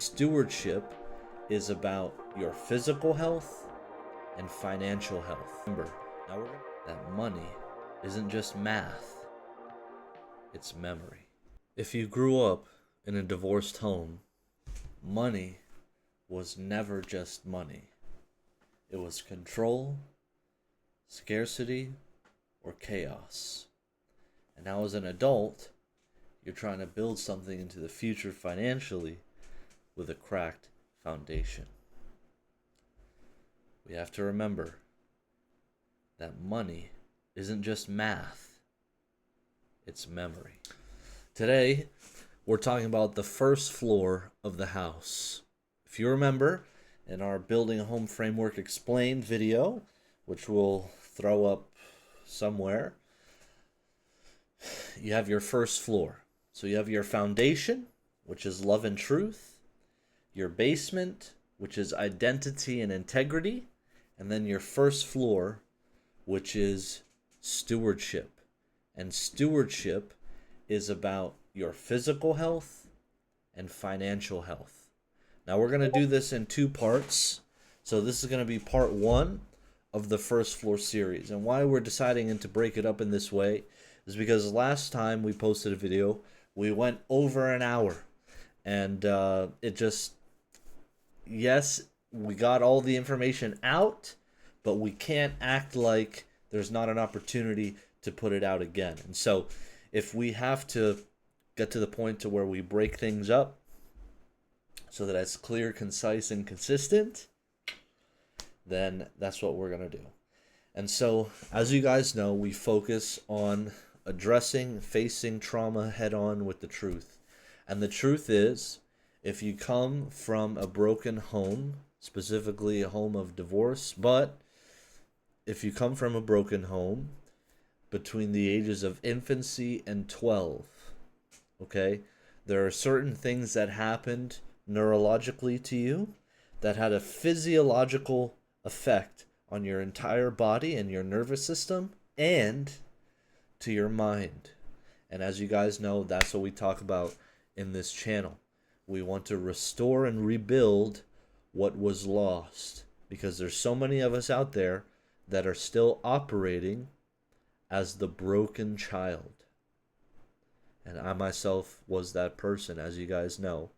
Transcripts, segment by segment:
Stewardship is about your physical health and financial health. Remember, that money isn't just math, it's memory. If you grew up in a divorced home, money was never just money. It was control, scarcity, or chaos. And now as an adult, you're trying to build something into the future financially with a cracked foundation. We have to remember that money isn't just math, it's memory. Today, we're talking about the first floor of the house. If you remember, in our Building a Home Framework Explained video, which we'll throw up somewhere, you have your first floor. So you have your foundation, which is love and truth, your basement, which is identity and integrity, and then your first floor, which is stewardship. And stewardship is about your physical health and financial health. Now we're going to do this in two parts. So this is going to be part one of the first floor series. And why we're deciding to break it up in this way is because last time we posted a video, we went over an hour. And yes, we got all the information out, but we can't act like there's not an opportunity to put it out again. And so if we have to get to the point to where we break things up so that it's clear, concise, and consistent, then that's what we're going to do. And so, as you guys know, we focus on facing trauma head on with the truth. And the truth is, if you come from a broken home, specifically a home of divorce, but if you come from a broken home between the ages of infancy and 12, okay, there are certain things that happened neurologically to you that had a physiological effect on your entire body and your nervous system and to your mind. And as you guys know, that's what we talk about in this channel. We want to restore and rebuild what was lost, because there's so many of us out there that are still operating as the broken child. And I myself was that person, as you guys know.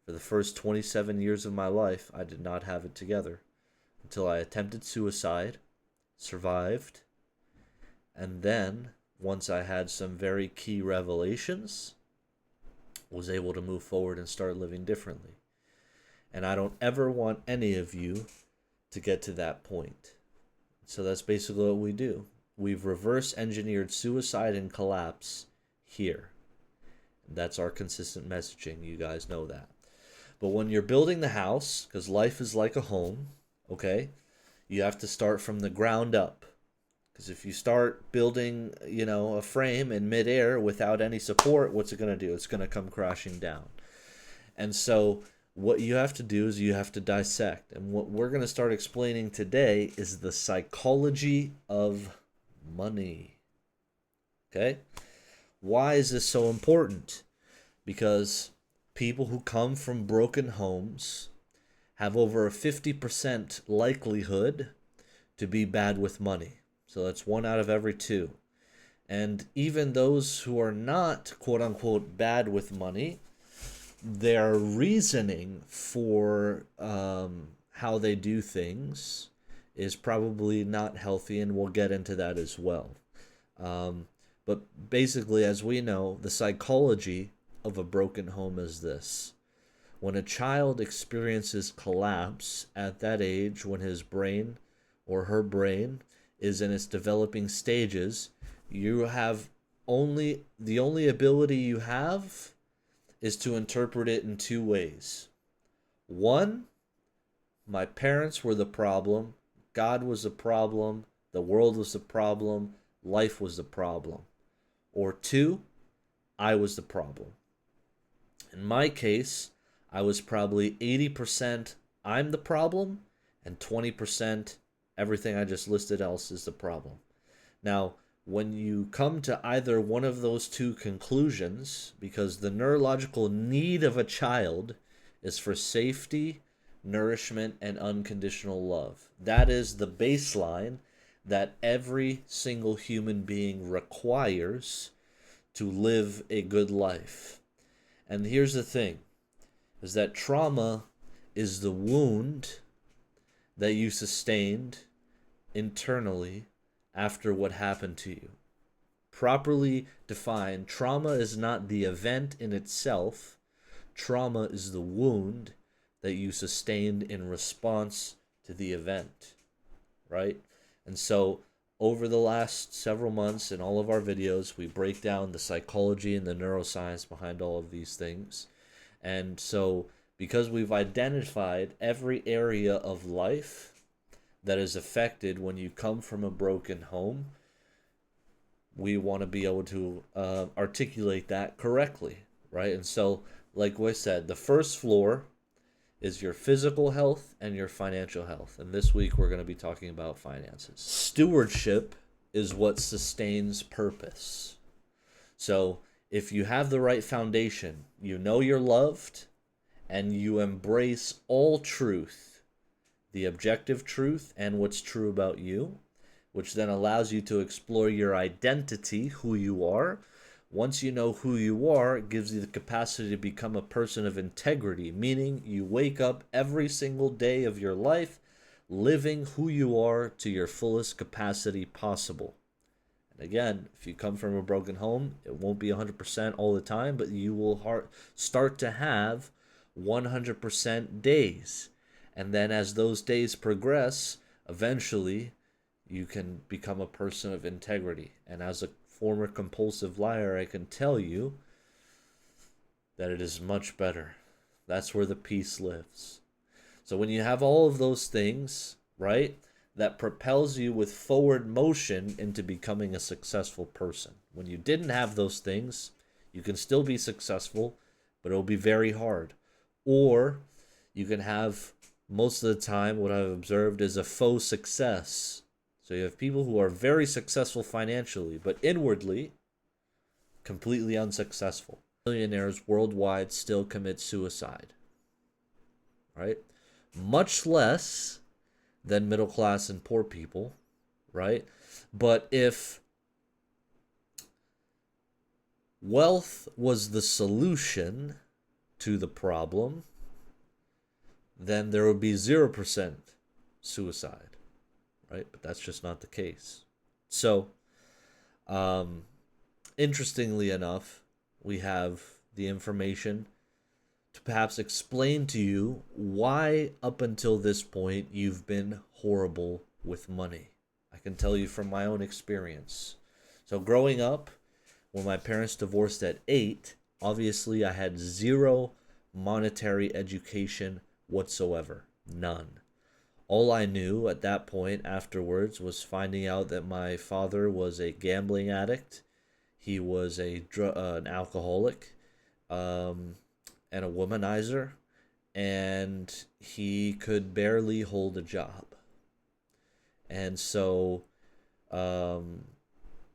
For the first 27 years of my life, I did not have it together until I attempted suicide, survived, and then, once I had some very key revelations, was able to move forward and start living differently. And I don't ever want any of you to get to that point. So that's basically what we do. We've reverse engineered suicide and collapse here. And that's our consistent messaging. You guys know that. But when you're building the house, because life is like a home, okay, you have to start from the ground up. Because if you start building, a frame in midair without any support, what's it going to do? It's going to come crashing down. And so what you have to do is you have to dissect. And what we're going to start explaining today is the psychology of money. Okay? Why is this so important? Because people who come from broken homes have over a 50% likelihood to be bad with money. So that's 1 out of every 2. And even those who are not, quote unquote, bad with money, their reasoning for how they do things is probably not healthy, and we'll get into that as well. But basically, as we know, the psychology of a broken home is this. When a child experiences collapse at that age, when his brain or her brain is in its developing stages, you have the only ability you have is to interpret it in 2 ways. 1, my parents were the problem, God was the problem, the world was the problem, life was the problem. Or 2, I was the problem. In my case, I was probably 80% I'm the problem and 20% everything I just listed else is the problem. Now, when you come to either one of those two conclusions, because the neurological need of a child is for safety, nourishment, and unconditional love. That is the baseline that every single human being requires to live a good life. And here's the thing, is that trauma is the wound that you sustained internally after what happened to you. Properly defined, trauma is not the event in itself. Trauma is the wound that you sustained in response to the event, right? And so over the last several months in all of our videos, we break down the psychology and the neuroscience behind all of these things. And so because we've identified every area of life that is affected when you come from a broken home, we want to be able to articulate that correctly, right? And so, like I said, the first floor is your physical health and your financial health. And this week we're going to be talking about finances. Stewardship is what sustains purpose. So if you have the right foundation, you know you're loved, and you embrace all truth, the objective truth and what's true about you, which then allows you to explore your identity, who you are. Once you know who you are, it gives you the capacity to become a person of integrity, meaning you wake up every single day of your life living who you are to your fullest capacity possible. And again, if you come from a broken home, it won't be 100% all the time, but you will start to have 100% days. And then as those days progress, eventually you can become a person of integrity. And as a former compulsive liar, I can tell you that it is much better. That's where the peace lives. So when you have all of those things, right, that propels you with forward motion into becoming a successful person. When you didn't have those things, you can still be successful, but it'll be very hard. Or you can have, most of the time, what I've observed is a faux success. So you have people who are very successful financially, but inwardly completely unsuccessful. Millionaires worldwide still commit suicide, right? Much less than middle class and poor people, right? But if wealth was the solution to the problem, then there would be 0% suicide. Right? But that's just not the case. So, interestingly enough, we have the information to perhaps explain to you why up until this point you've been horrible with money. I can tell you from my own experience. So growing up, when my parents divorced at 8, obviously I had zero monetary education whatsoever. None. All I knew at that point afterwards was finding out that my father was a gambling addict. He was an alcoholic, and a womanizer, and he could barely hold a job. And so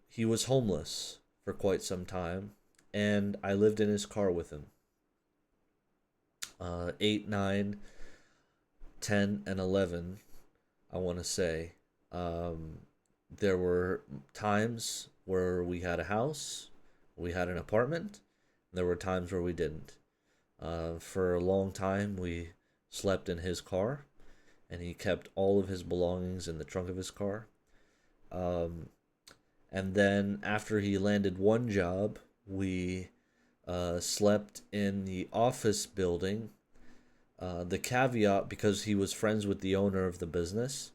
he was homeless for quite some time, and I lived in his car with him. 8, 9, 10, and 11, I want to say. There were times where we had a house, we had an apartment, and there were times where we didn't. For a long time, we slept in his car, and he kept all of his belongings in the trunk of his car. And then after he landed one job, we slept in the office building. The caveat, because he was friends with the owner of the business,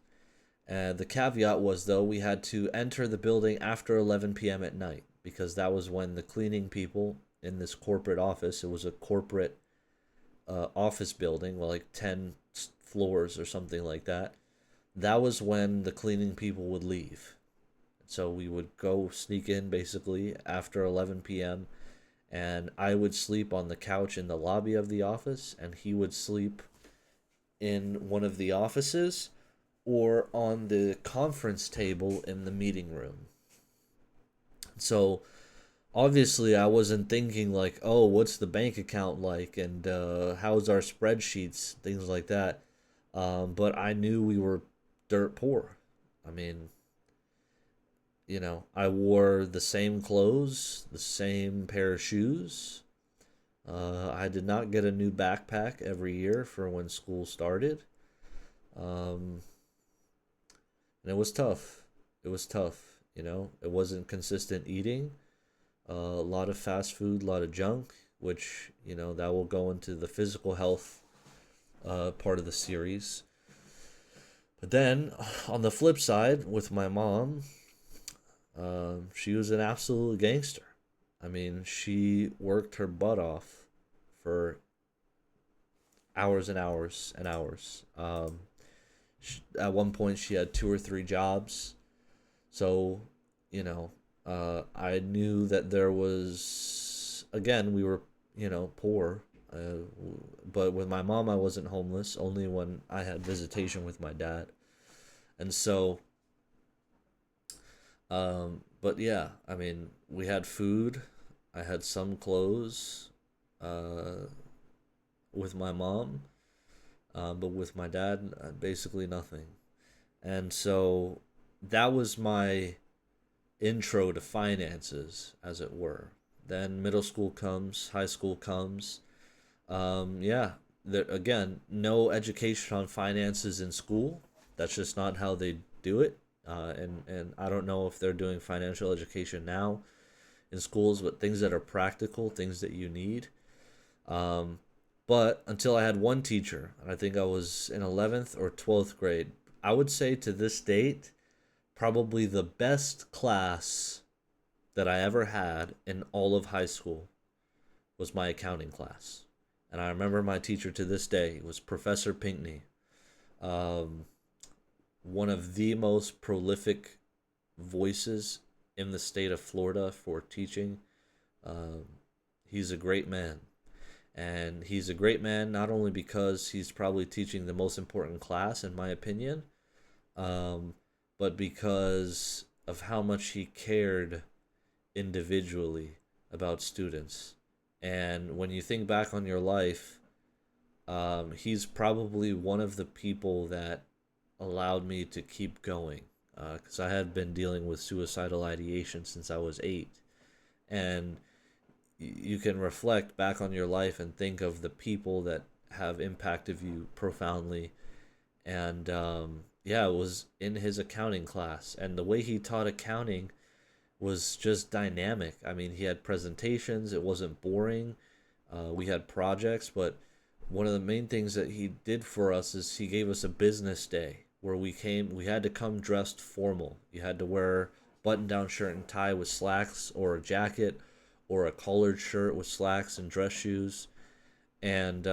the caveat was, though, we had to enter the building after 11 p.m. at night, because that was when the cleaning people in this corporate office, it was a corporate office building, well, like 10 floors or something like that, that was when the cleaning people would leave. So we would go sneak in, basically, after 11 p.m., and I would sleep on the couch in the lobby of the office, and he would sleep in one of the offices or on the conference table in the meeting room. So obviously I wasn't thinking like, oh, what's the bank account like, and how's our spreadsheets, things like that. But I knew we were dirt poor. I mean, I wore the same clothes, the same pair of shoes. I did not get a new backpack every year for when school started. Um, and it was tough. It was tough. It wasn't consistent eating. A lot of fast food, a lot of junk, which, that will go into the physical health part of the series. But then, on the flip side, with my mom, she was an absolute gangster. I mean, she worked her butt off for hours and hours and hours. At one point, she had two or three jobs. So, I knew that there was, again, we were, poor. But with my mom, I wasn't homeless, only when I had visitation with my dad. And so, but yeah, I mean, we had food. I had some clothes uh, with my mom, but with my dad, basically nothing. And so that was my intro to finances, as it were. Then middle school comes, high school comes. Yeah, there, again, no education on finances in school. That's just not how they do it. And I don't know if they're doing financial education now in schools, but things that are practical, things that you need. Um, but until I had one teacher, and I think I was in 11th or 12th grade, I would say to this date, probably the best class that I ever had in all of high school was my accounting class. And I remember my teacher to this day was Professor Pinkney, um, one of the most prolific voices in the state of Florida for teaching. Um, he's a great man. And he's a great man not only because he's probably teaching the most important class, in my opinion, um, but because of how much he cared individually about students. And when you think back on your life, he's probably one of the people that allowed me to keep going. Because I had been dealing with suicidal ideation since I was 8. And you can reflect back on your life and think of the people that have impacted you profoundly. And yeah, it was in his accounting class. And the way he taught accounting was just dynamic. I mean, he had presentations, it wasn't boring. We had projects, but one of the main things that he did for us is he gave us a business day where we had to come dressed formal. You had to wear button down shirt and tie with slacks or a jacket or a collared shirt with slacks and dress shoes. And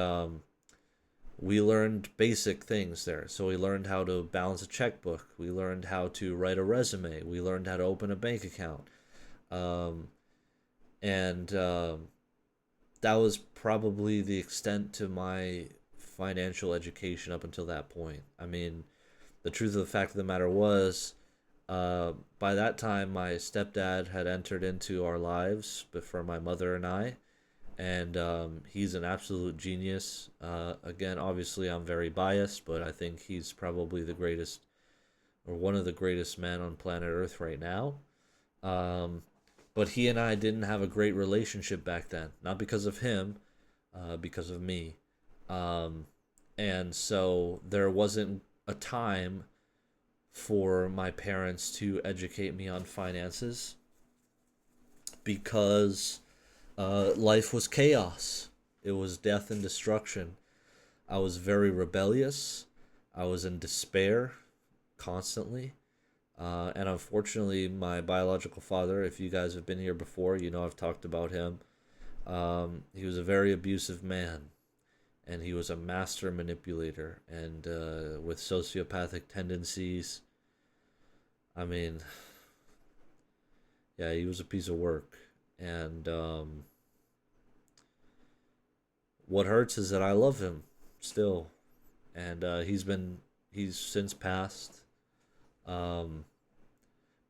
we learned basic things there. So we learned how to balance a checkbook. We learned how to write a resume. We learned how to open a bank account. Um, and that was probably the extent to my financial education up until that point. I mean, the truth of the fact of the matter was, by that time, my stepdad had entered into our lives before my mother and I, and he's an absolute genius. Again, obviously, I'm very biased, but I think he's probably the greatest or one of the greatest men on planet Earth right now. Um, but he and I didn't have a great relationship back then, not because of him, because of me. Um, and so there wasn't a time for my parents to educate me on finances because life was chaos. It was death and destruction. I was very rebellious. I was in despair constantly. And unfortunately, my biological father, if you guys have been here before, I've talked about him. He was a very abusive man, and he was a master manipulator and with sociopathic tendencies. I mean, yeah, he was a piece of work. And what hurts is that I love him still, and he's since passed. Um,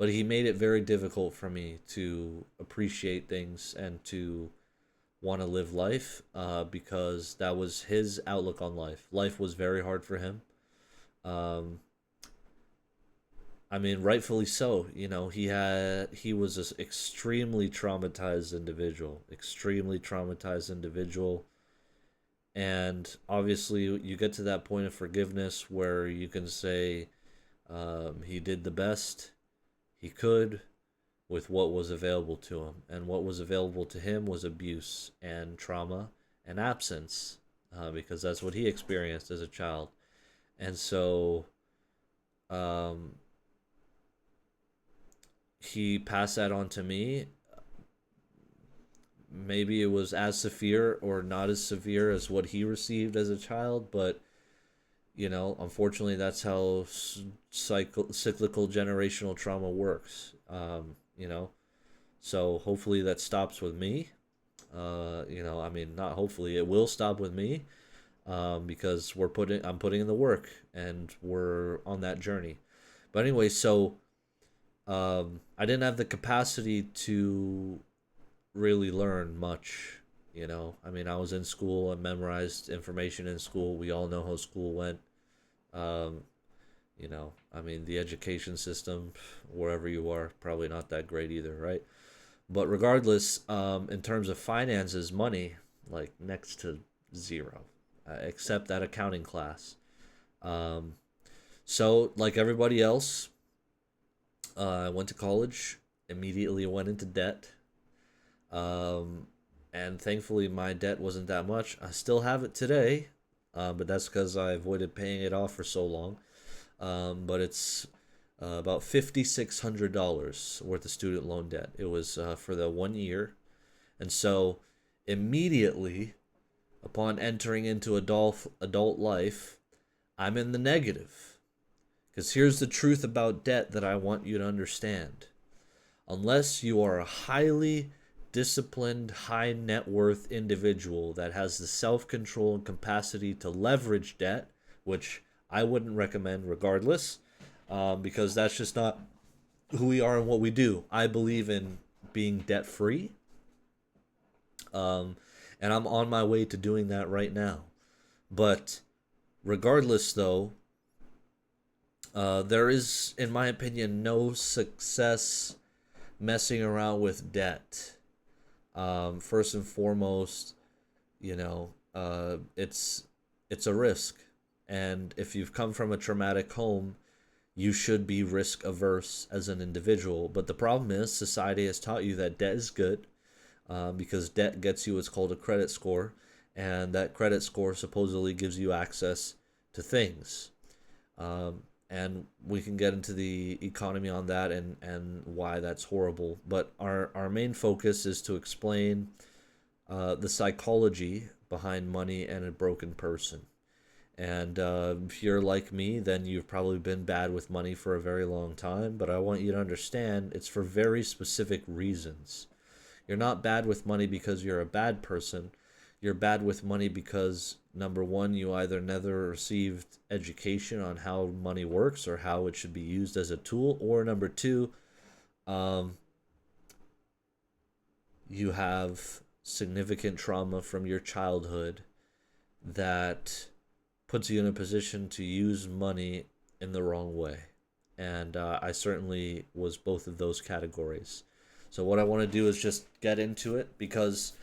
but he made it very difficult for me to appreciate things and to want to live life, because that was his outlook on life. Life was very hard for him. Um, I mean, rightfully so. You know, he was an extremely traumatized individual, and obviously you get to that point of forgiveness where you can say, he did the best he could with what was available to him, and what was available to him was abuse and trauma and absence, because that's what he experienced as a child. And so, um, he passed that on to me. Maybe it was as severe or not as severe as what he received as a child, but you know, unfortunately, that's how cyclical generational trauma works. You know, so hopefully that stops with me. You know, I mean, not hopefully, it will stop with me, because I'm putting in the work and we're on that journey. But anyway, so I didn't have the capacity to really learn much. You know, I mean, I was in school and memorized information in school. We all know how school went. Um, you know, I mean, the education system, wherever you are, probably not that great either, right? But regardless, in terms of finances, money, like next to zero, except that accounting class. Um, so, like everybody else, I went to college, immediately went into debt. Um, and thankfully, my debt wasn't that much. I still have it today, but that's because I avoided paying it off for so long. But it's about $5,600 worth of student loan debt. It was for the 1 year. And so immediately upon entering into adult life, I'm in the negative. Because here's the truth about debt that I want you to understand. Unless you are a highly disciplined, high net worth individual that has the self control and capacity to leverage debt, which I wouldn't recommend regardless, because that's just not who we are and what we do. I believe in being debt free, um, and I'm on my way to doing that right now. But regardless, though, there is, in my opinion, no success messing around with debt. First and foremost, you know, it's a risk, and if you've come from a traumatic home, you should be risk averse as an individual. But the problem is, society has taught you that debt is good, because debt gets you what's called a credit score, and that credit score supposedly gives you access to things. And we can get into the economy on that, and why that's horrible. But our main focus is to explain the psychology behind money and a broken person. And if you're like me, then you've probably been bad with money for a very long time. But I want you to understand it's for very specific reasons. You're not bad with money because you're a bad person. You're bad with money because, number one, you either never received education on how money works or how it should be used as a tool, or number two, um, you have significant trauma from your childhood that puts you in a position to use money in the wrong way. And I certainly was both of those categories. So what I want to do is just get into it, because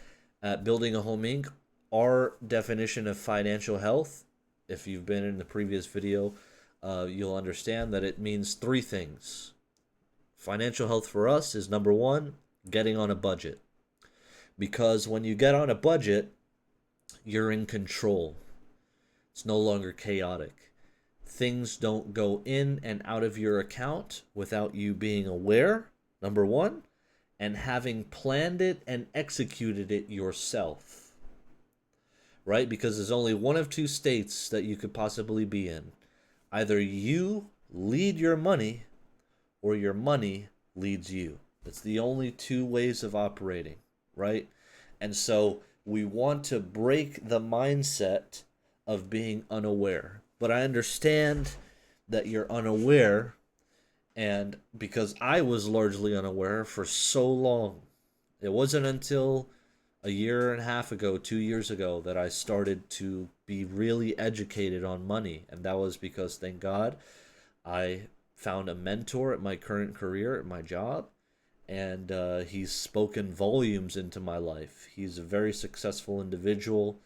at Building a Home Inc., our definition of financial health, if you've been in the previous video, you'll understand that it means three things. Financial health for us is, number one, getting on a budget. Because when you get on a budget, you're in control. It's no longer chaotic. Things don't go in and out of your account without you being aware, number one, and having planned it and executed it yourself. Right? Because there's only one of two states that you could possibly be in. Either you lead your money, or your money leads you. That's the only two ways of operating, right? And so we want to break the mindset of being unaware. But I understand that you're unaware, And because I was largely unaware for so long, it wasn't until a year and a half ago, 2 years ago, that I started to be really educated on money. And that was because, thank God, I found a mentor at my current career, at my job, and he's spoken volumes into my life. He's a very successful individual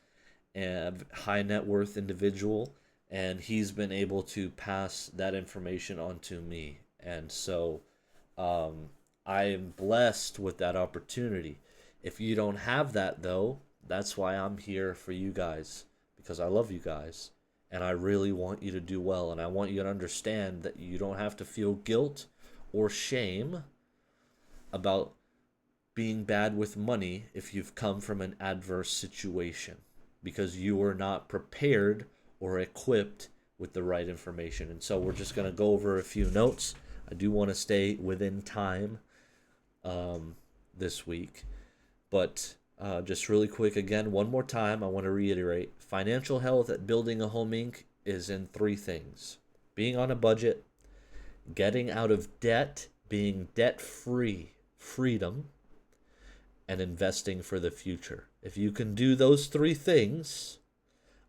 and high net worth individual, and he's been able to pass that information on to me. And so I am blessed with that opportunity. If you don't have that, though, that's why I'm here for you guys, because I love you guys and I really want you to do well. And I want you to understand that you don't have to feel guilt or shame about being bad with money if you've come from an adverse situation, because you were not prepared or equipped with the right information. And so we're just going to go over a few notes. I do want to stay within time this week. But just really quick, again, one more time, I want to reiterate. Financial health at Building a Home Inc. is in three things: being on a budget, getting out of debt, being debt-free, freedom, and investing for the future. If you can do those three things,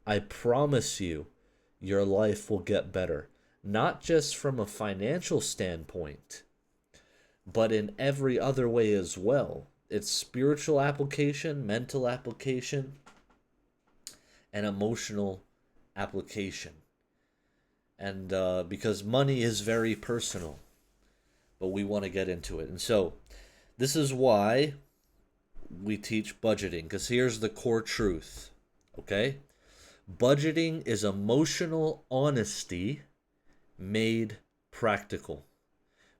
I promise you, your life will get better. Not just from a financial standpoint, but in every other way as well. It's spiritual application, mental application, and emotional application. And because money is very personal, but we want to get into it. And so this is why we teach budgeting, because here's the core truth, okay? Budgeting is emotional honesty made practical.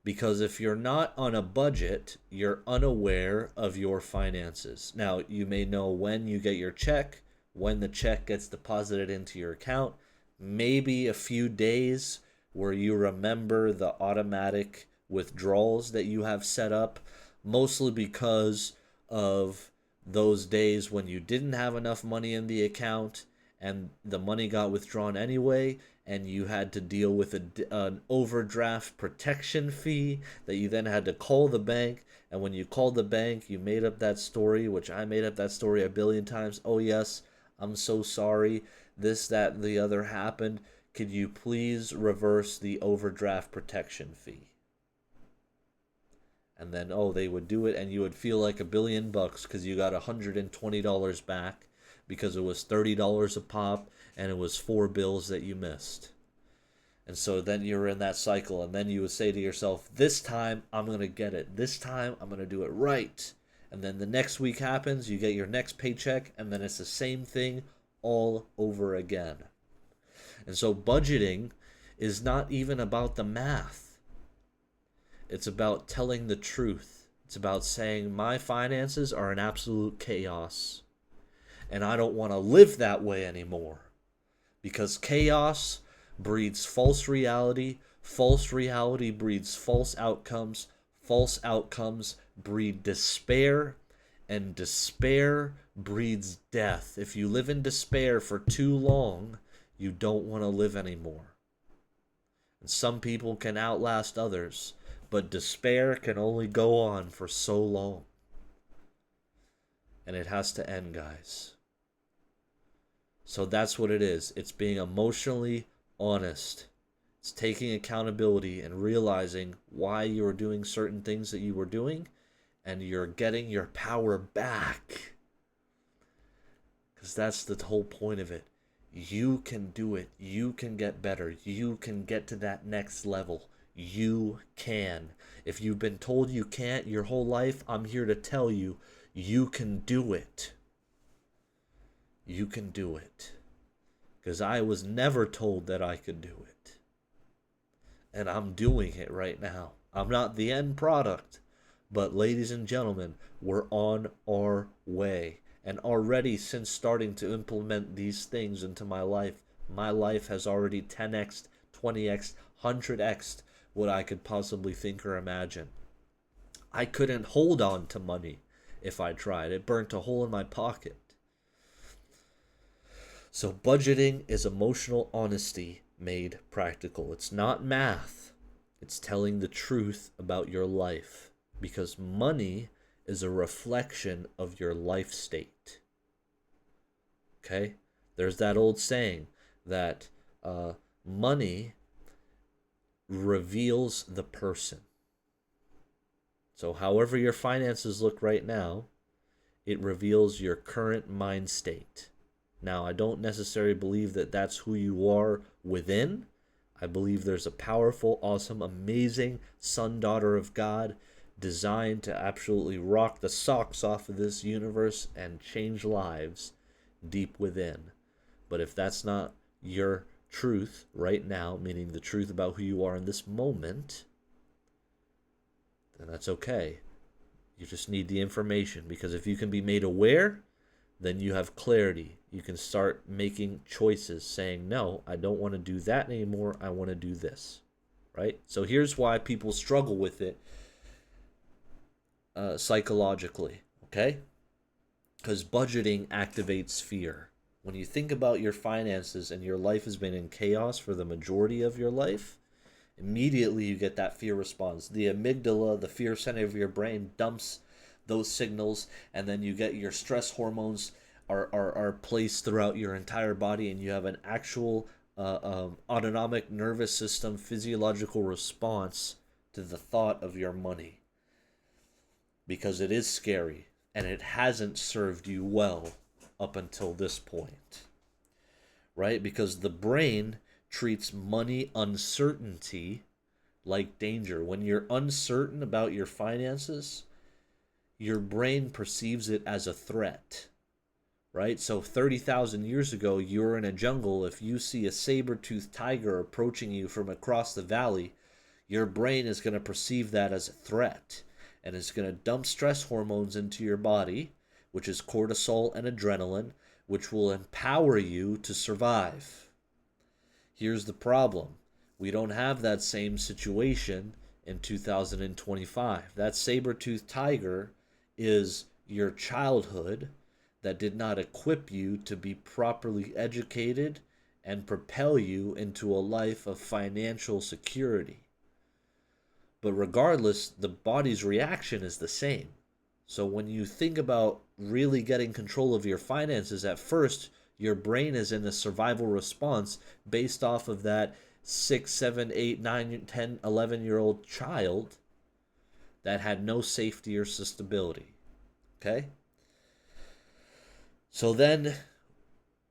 Because if you're not on a budget, you're unaware of your finances. Now, you may know when you get your check, when the check gets deposited into your account, maybe a few days where you remember the automatic withdrawals that you have set up, mostly because of those days when you didn't have enough money in the account and the money got withdrawn anyway, and you had to deal with an overdraft protection fee that you then had to call the bank. And when you called the bank, you made up that story, which I made up that story a billion times. Oh, yes, I'm so sorry. This, that, and the other happened. Could you please reverse the overdraft protection fee? And then, oh, they would do it, and you would feel like $1,000,000,000 because you got $120 back because it was $30 a pop, and it was 4 bills that you missed. And so then you're in that cycle, and then you would say to yourself, this time I'm going to get it. This time I'm going to do it right. And then the next week happens, you get your next paycheck, and then it's the same thing all over again. And so budgeting is not even about the math. It's about telling the truth. It's about saying my finances are in absolute chaos, and I don't want to live that way anymore. Because chaos breeds false reality breeds false outcomes breed despair, and despair breeds death. If you live in despair for too long, you don't want to live anymore. And some people can outlast others, but despair can only go on for so long. And it has to end, guys. So that's what it is. It's being emotionally honest. It's taking accountability and realizing why you were doing certain things that you were doing, and you're getting your power back. Because that's the whole point of it. You can do it. You can get better. You can get to that next level. You can. If you've been told you can't your whole life, I'm here to tell you, you can do it. You can do it. Because I was never told that I could do it. And I'm doing it right now. I'm not the end product. But ladies and gentlemen, we're on our way. And already, since starting to implement these things into my life has already 10x, 20x, 100x what I could possibly think or imagine. I couldn't hold on to money if I tried. It burnt a hole in my pocket. So budgeting is emotional honesty made practical. It's not math. It's telling the truth about your life, because money is a reflection of your life state. Okay? There's that old saying that money reveals the person. So, however your finances look right now, it reveals your current mind state. Now, I don't necessarily believe that that's who you are within. I believe there's a powerful, awesome, amazing son, daughter of God designed to absolutely rock the socks off of this universe and change lives deep within. But if that's not your truth right now, meaning the truth about who you are in this moment, then that's okay. You just need the information, because if you can be made aware, then you have clarity. You can start making choices saying, no, I don't want to do that anymore. I want to do this, right? So here's why people struggle with it psychologically, okay? Because budgeting activates fear. When you think about your finances and your life has been in chaos for the majority of your life, immediately you get that fear response. The amygdala, the fear center of your brain, dumps those signals, and then you get your stress hormones are placed throughout your entire body, and you have an actual autonomic nervous system physiological response to the thought of your money, because it is scary and it hasn't served you well up until this point, right? Because the brain treats money uncertainty like danger. When you're uncertain about your finances, your brain perceives it as a threat, right? So 30,000 years ago, you were in a jungle. If you see a saber-toothed tiger approaching you from across the valley, your brain is going to perceive that as a threat, and it's going to dump stress hormones into your body, which is cortisol and adrenaline, which will empower you to survive. Here's the problem. We don't have that same situation in 2025. That saber-toothed tiger is your childhood that did not equip you to be properly educated and propel you into a life of financial security. But regardless, the body's reaction is the same. So when you think about really getting control of your finances, at first, your brain is in a survival response based off of that 6, 7, 8, 9, 10, 11-year-old child that had no safety or stability. Okay? So then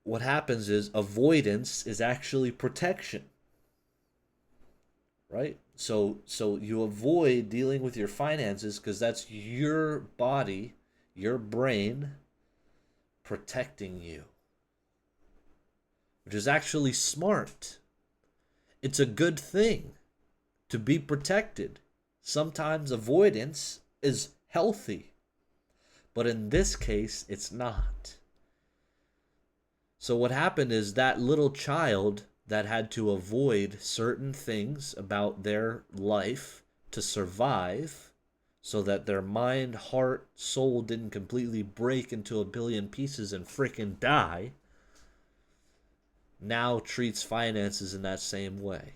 what happens is avoidance is actually protection. Right? So you avoid dealing with your finances because that's your body, your brain protecting you, which is actually smart. It's a good thing to be protected. Sometimes avoidance is healthy, but in this case, it's not. So what happened is that little child that had to avoid certain things about their life to survive so that their mind, heart, soul didn't completely break into a billion pieces and frickin' die, now treats finances in that same way.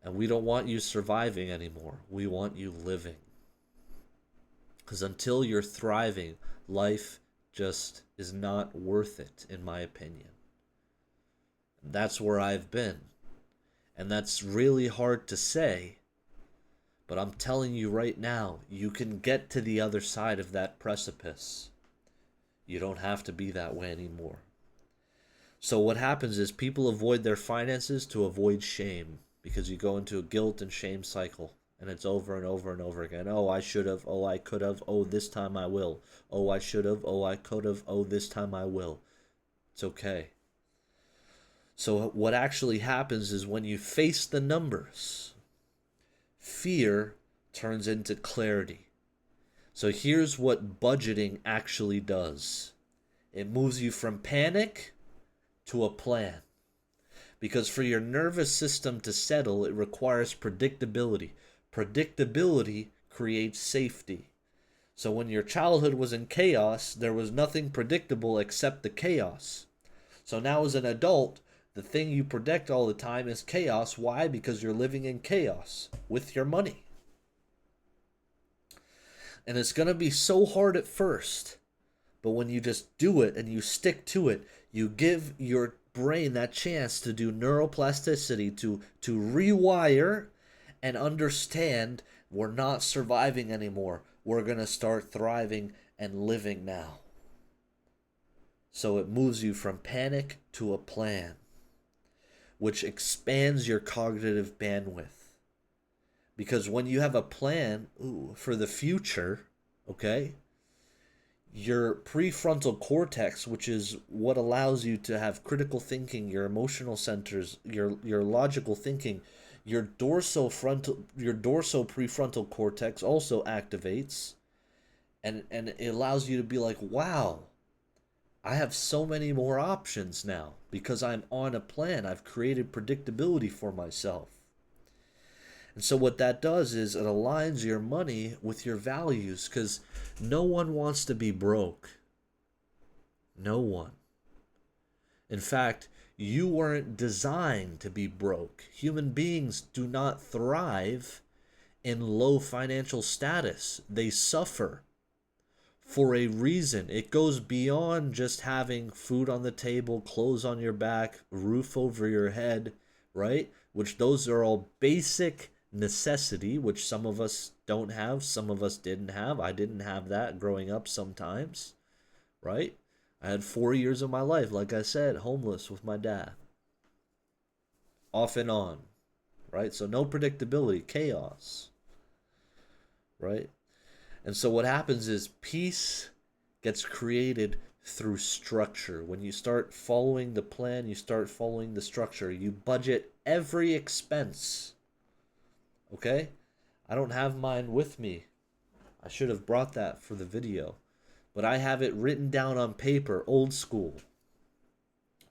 And we don't want you surviving anymore. We want you living. Because until you're thriving, life just is not worth it, in my opinion. That's where I've been. And that's really hard to say. But I'm telling you right now, you can get to the other side of that precipice. You don't have to be that way anymore. So what happens is people avoid their finances to avoid shame, because you go into a guilt and shame cycle. And it's over and over and over again. Oh, I should have. Oh, I could have. Oh, this time I will. Oh, I should have. Oh, I could have. Oh, this time I will. It's okay. So what actually happens is when you face the numbers, fear turns into clarity. So here's what budgeting actually does. It moves you from panic to a plan. Because for your nervous system to settle, it requires predictability. Predictability creates safety. So when your childhood was in chaos, there was nothing predictable except the chaos. So now as an adult, The thing you predict all the time is chaos. Why? Because you're living in chaos with your money. And it's going to be so hard at first. But when you just do it and you stick to it, you give your brain that chance to do neuroplasticity, to rewire and understand we're not surviving anymore. We're going to start thriving and living now. So it moves you from panic to a plan, which expands your cognitive bandwidth. Because when you have a plan for the future, okay, your prefrontal cortex, which is what allows you to have critical thinking, your emotional centers, your logical thinking, your dorsal prefrontal cortex also activates, and it allows you to be like, wow, I have so many more options now because I'm on a plan. I've created predictability for myself. And so what that does is it aligns your money with your values, because no one wants to be broke. No one. In fact, you weren't designed to be broke. Human beings do not thrive in low financial status. They suffer for a reason. It goes beyond just having food on the table, clothes on your back, roof over your head, right? Which those are all basic necessity, which some of us don't have, some of us didn't have. I didn't have that growing up sometimes, right? I had 4 years of my life, like I said, homeless with my dad. Off and on, right? So no predictability, chaos, right? And so what happens is peace gets created through structure. When you start following the plan, you start following the structure. You budget every expense. Okay? I don't have mine with me. I should have brought that for the video. But I have it written down on paper, old school.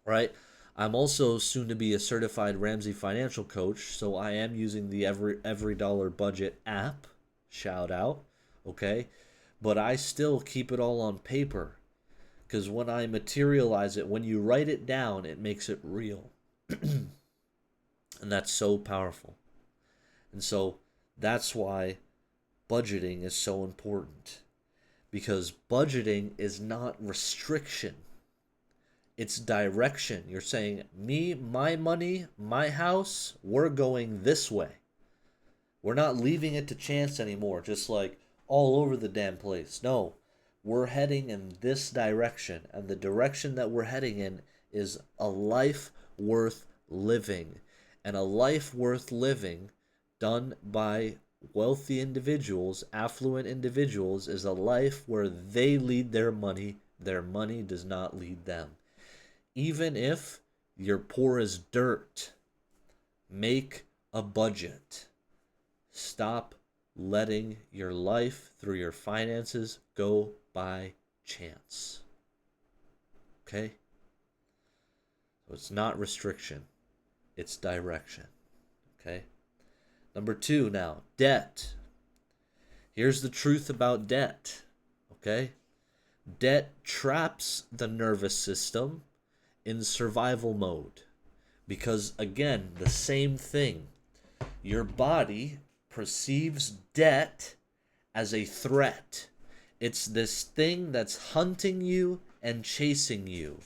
Right? I'm also soon to be a certified Ramsey financial coach, so I am using the Every Dollar Budget app. Shout out. Okay? But I still keep it all on paper. Because when I materialize it, when you write it down, it makes it real. And that's so powerful. And so that's why budgeting is so important. Because budgeting is not restriction. It's direction. You're saying, me, my money, my house, we're going this way. We're not leaving it to chance anymore, just like all over the damn place. No, we're heading in this direction. And the direction that we're heading in is a life worth living. And a life worth living done by wealthy individuals, affluent individuals, is a life where they lead their money does not lead them. Even if you're poor as dirt, make a budget. Stop letting your life through your finances go by chance. Okay? So it's not restriction, it's direction. Okay? Number 2 now, debt. Here's the truth about debt, okay? Debt traps the nervous system in survival mode because, again, the same thing. Your body perceives debt as a threat. It's this thing that's hunting you and chasing you.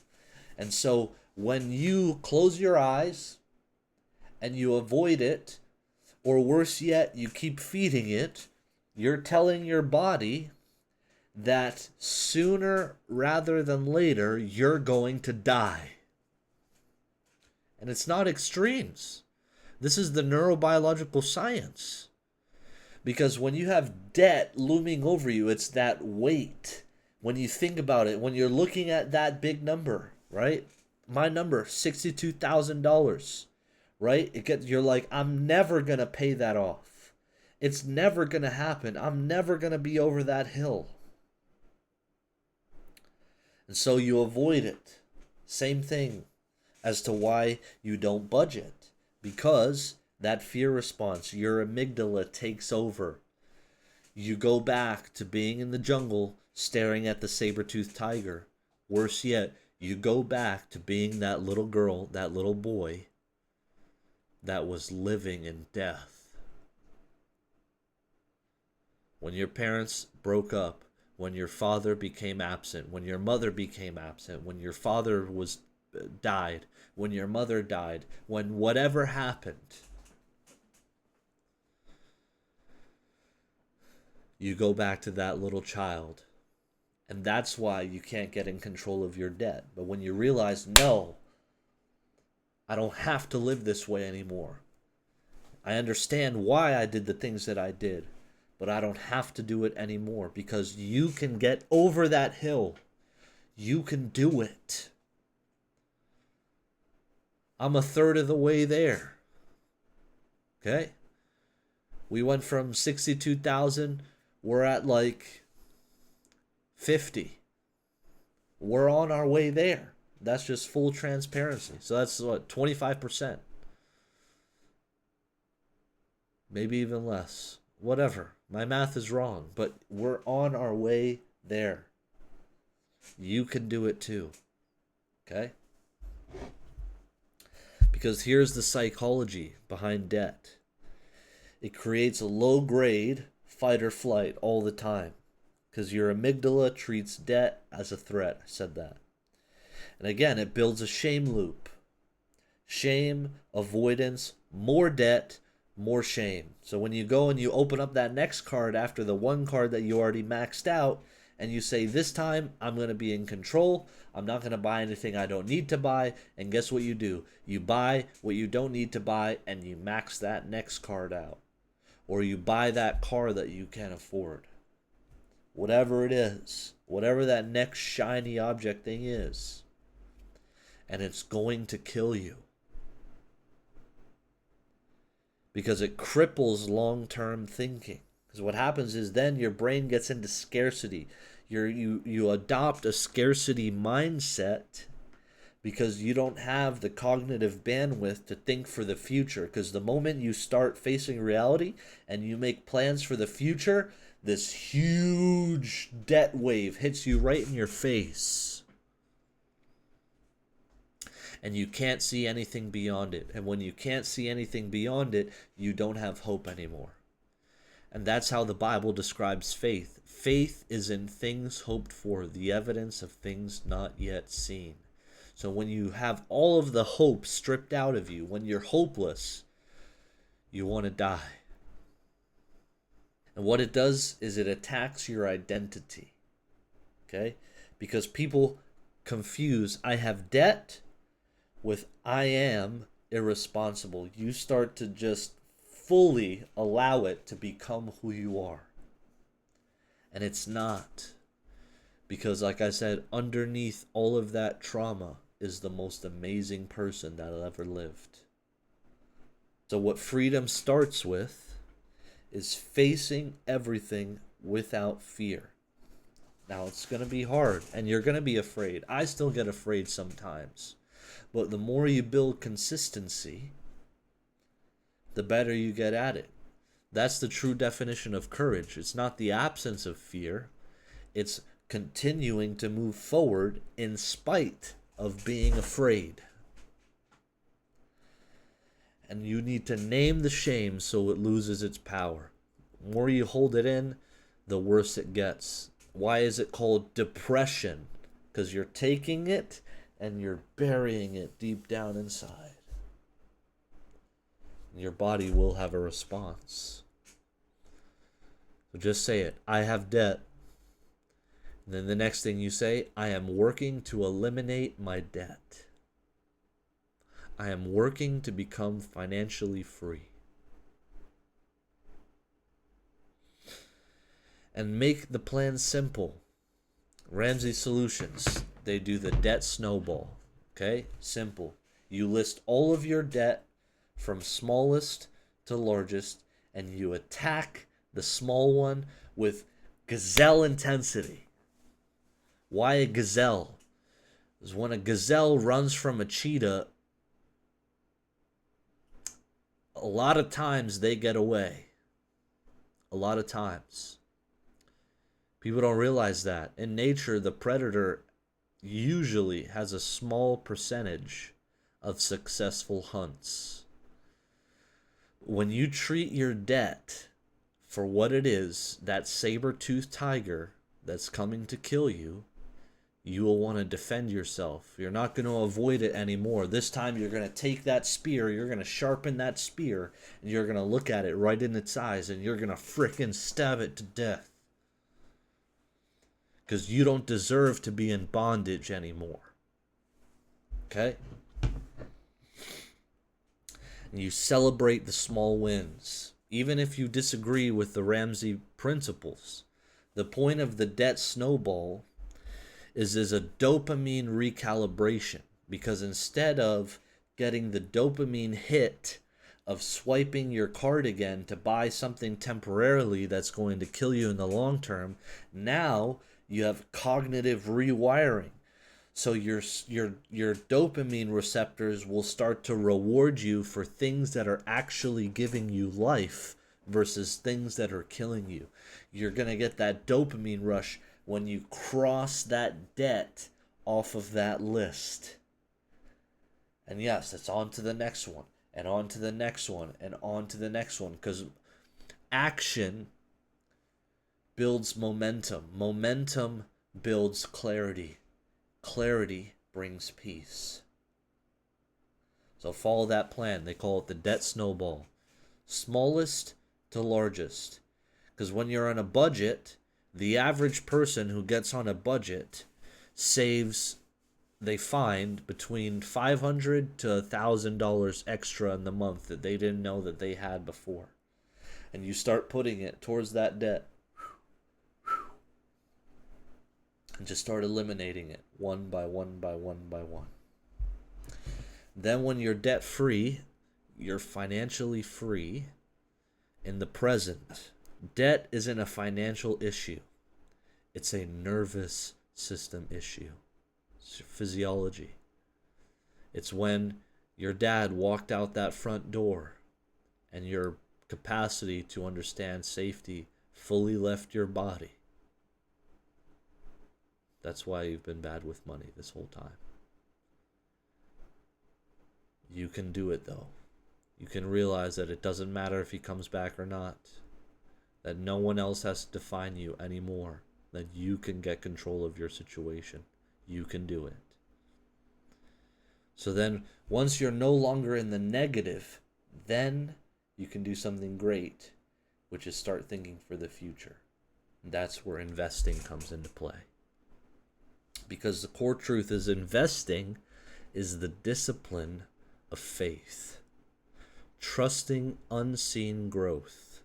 And so when you close your eyes and you avoid it, or worse yet, you keep feeding it, you're telling your body that sooner rather than later, you're going to die. And it's not extremes. This is the neurobiological science. Because when you have debt looming over you, it's that weight. When you think about it, when you're looking at that big number, right? My number, $62,000. Right? You're like, I'm never going to pay that off. It's never going to happen. I'm never going to be over that hill. And so you avoid it. Same thing as to why you don't budget. Because that fear response, your amygdala takes over. You go back to being in the jungle, staring at the saber-toothed tiger. Worse yet, You go back to being that little girl, that little boy that was living in death. When your parents broke up, when your father became absent, when your mother became absent, when your father was died, when your mother died, when whatever happened, you go back to that little child. And that's why you can't get in control of your debt. But when you realize, no, I don't have to live this way anymore. I understand why I did the things that I did, but I don't have to do it anymore, because you can get over that hill. You can do it. I'm a third of the way there. Okay? We went from 62,000, we're at like 50. We're on our way there. That's just full transparency. So that's what, 25%. Maybe even less. Whatever. My math is wrong, but we're on our way there. You can do it too. Okay? Because here's the psychology behind debt. It creates a low grade fight or flight all the time. Because your amygdala treats debt as a threat. I said that. And again, it builds a shame loop. Shame, avoidance, more debt, more shame. So when you go and you open up that next card after the one card that you already maxed out, and you say, this time I'm going to be in control, I'm not going to buy anything I don't need to buy, and guess what you do? You buy what you don't need to buy, and you max that next card out. Or you buy that car that you can't afford. Whatever it is, whatever that next shiny object thing is, and it's going to kill you. Because it cripples long-term thinking. Because what happens is then your brain gets into scarcity. You adopt a scarcity mindset because you don't have the cognitive bandwidth to think for the future. Because the moment you start facing reality and you make plans for the future, this huge debt wave hits you right in your face. And you can't see anything beyond it. And when you can't see anything beyond it, you don't have hope anymore. And that's how the Bible describes faith. Faith is in things hoped for, the evidence of things not yet seen. So when you have all of the hope stripped out of you, when you're hopeless, you want to die. And what it does is it attacks your identity. Okay? Because people confuse, I have debt, with I am irresponsible. You start to just fully allow it to become who you are. And it's not. Because like I said, underneath all of that trauma is the most amazing person that ever lived. So what freedom starts with is facing everything without fear. Now it's going to be hard and you're going to be afraid. I still get afraid sometimes. But the more you build consistency, the better you get at it. That's the true definition of courage. It's not the absence of fear. It's continuing to move forward in spite of being afraid. And you need to name the shame so it loses its power. The more you hold it in, the worse it gets. Why is it called depression? Because you're taking it and you're burying it deep down inside. And your body will have a response. So just say it. I have debt. And then the next thing you say, I am working to eliminate my debt. I am working to become financially free. And make the plan simple. Ramsey Solutions, they do the debt snowball. Okay? Simple. You list all of your debt from smallest to largest, and you attack the small one with gazelle intensity. Why a gazelle? Because when a gazelle runs from a cheetah, a lot of times they get away. A lot of times. People don't realize that. In nature, the predator usually has a small percentage of successful hunts. When you treat your debt for what it is, that saber-toothed tiger that's coming to kill you, you will want to defend yourself. You're not going to avoid it anymore. This time you're going to take that spear, you're going to sharpen that spear, and you're going to look at it right in its eyes, and you're going to frickin' stab it to death. Because you don't deserve to be in bondage anymore. Okay? And you celebrate the small wins. Even if you disagree with the Ramsey principles, the point of the debt snowball is a dopamine recalibration. Because instead of getting the dopamine hit of swiping your card again to buy something temporarily that's going to kill you in the long term, now you have cognitive rewiring. So your dopamine receptors will start to reward you for things that are actually giving you life versus things that are killing you. You're going to get that dopamine rush when you cross that debt off of that list. And yes, it's on to the next one, and on to the next one, and on to the next one. Because action builds momentum. Momentum builds clarity. Clarity brings peace. So follow that plan. They call it the debt snowball. Smallest to largest. Because when you're on a budget, the average person who gets on a budget saves, they find, between $500 to $1,000 extra in the month that they didn't know that they had before. And you start putting it towards that debt. And just start eliminating it one by one by one by one. Then when you're debt free, you're financially free in the present. Debt isn't a financial issue. It's a nervous system issue. It's physiology. It's when your dad walked out that front door and your capacity to understand safety fully left your body. That's why you've been bad with money this whole time. You can do it, though. You can realize that it doesn't matter if he comes back or not. That no one else has to define you anymore. That you can get control of your situation. You can do it. So then, once you're no longer in the negative, then you can do something great, which is start thinking for the future. And that's where investing comes into play. Because the core truth is investing is the discipline of faith. Trusting unseen growth.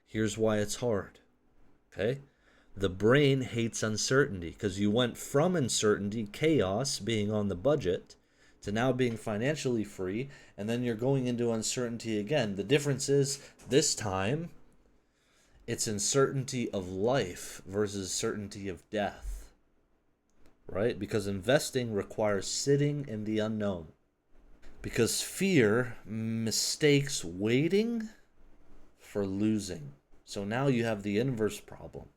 Here's why it's hard. Okay? The brain hates uncertainty because you went from uncertainty, chaos, being on the budget, to now being financially free, and then you're going into uncertainty again. The difference is this time it's uncertainty of life versus certainty of death. Right? Because investing requires sitting in the unknown. Because fear mistakes waiting for losing. So now you have the inverse problem.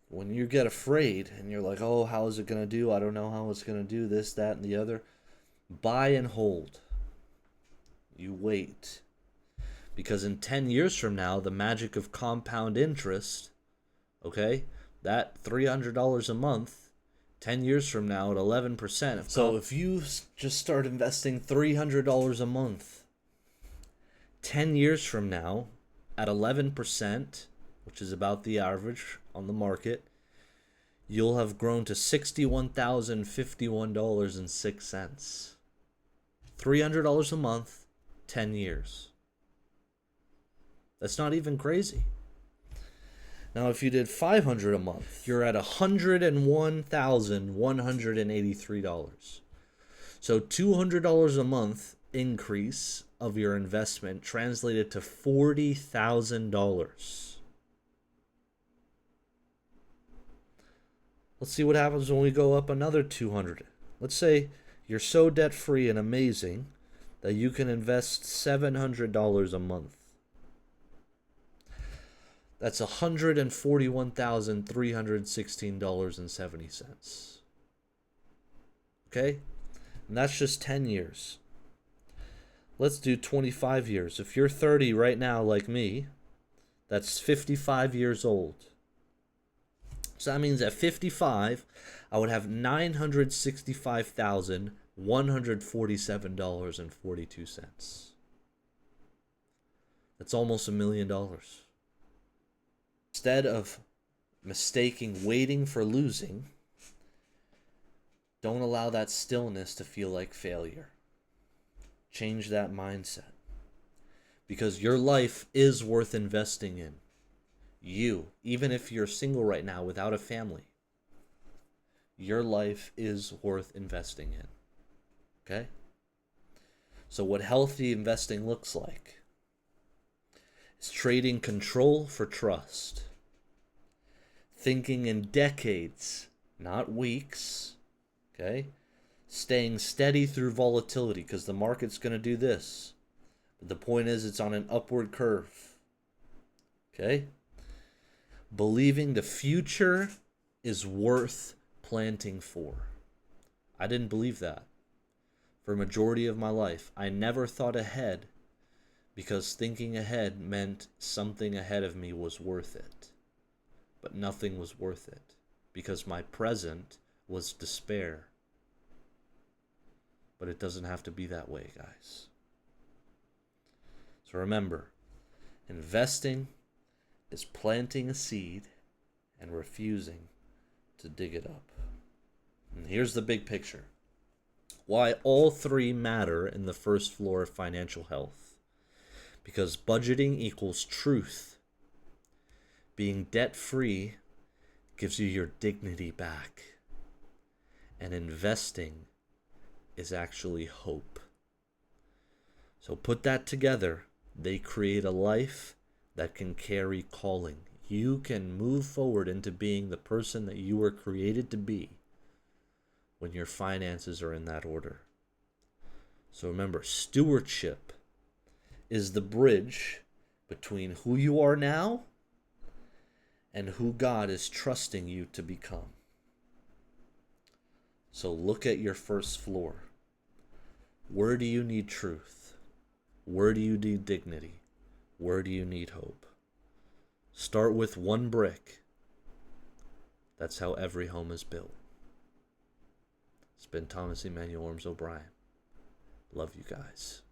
When you get afraid and you're like, oh, how is it going to do? I don't know how it's going to do this, that, and the other. Buy and hold. You wait. Because in 10 years from now, the magic of compound interest, okay, that $300 a month, 10 years from now at 11%. So if you just start investing $300 a month, 10 years from now at 11%, which is about the average on the market, you'll have grown to $61,051.06. $300 a month, 10 years. That's not even crazy. Now, if you did $500 a month, you're at $101,183. So $200 a month increase of your investment translated to $40,000. Let's see what happens when we go up another 200. Let's say you're so debt-free and amazing that you can invest $700 a month. That's $141,316.70. Okay? And that's just 10 years. Let's do 25 years. If you're 30 right now, like me, that's 55 years old. So that means at 55, I would have $965,147.42. That's almost $1 million. Instead of mistaking waiting for losing, don't allow that stillness to feel like failure. Change that mindset. Because your life is worth investing in. You, even if you're single right now without a family, your life is worth investing in. Okay? So what healthy investing looks like is trading control for trust. Thinking in decades, not weeks. Okay? Staying steady through volatility, because the market's going to do this. But the point is, it's on an upward curve. Okay? Believing the future is worth planting for. I didn't believe that for a majority of my life. I never thought ahead because thinking ahead meant something ahead of me was worth it. But nothing was worth it because my present was despair. But it doesn't have to be that way, guys. So remember, investing is planting a seed and refusing to dig it up. And here's the big picture. Why all three matter in the first floor of financial health. Because budgeting equals truth. Being debt-free gives you your dignity back. And investing is actually hope. So put that together. They create a life that can carry calling. You can move forward into being the person that you were created to be when your finances are in that order. So remember, stewardship is the bridge between who you are now and who God is trusting you to become. So look at your first floor. Where do you need truth? Where do you need dignity? Where do you need hope? Start with one brick. That's how every home is built. It's been Thomas Emmanuel Orms O'Brien. Love you guys.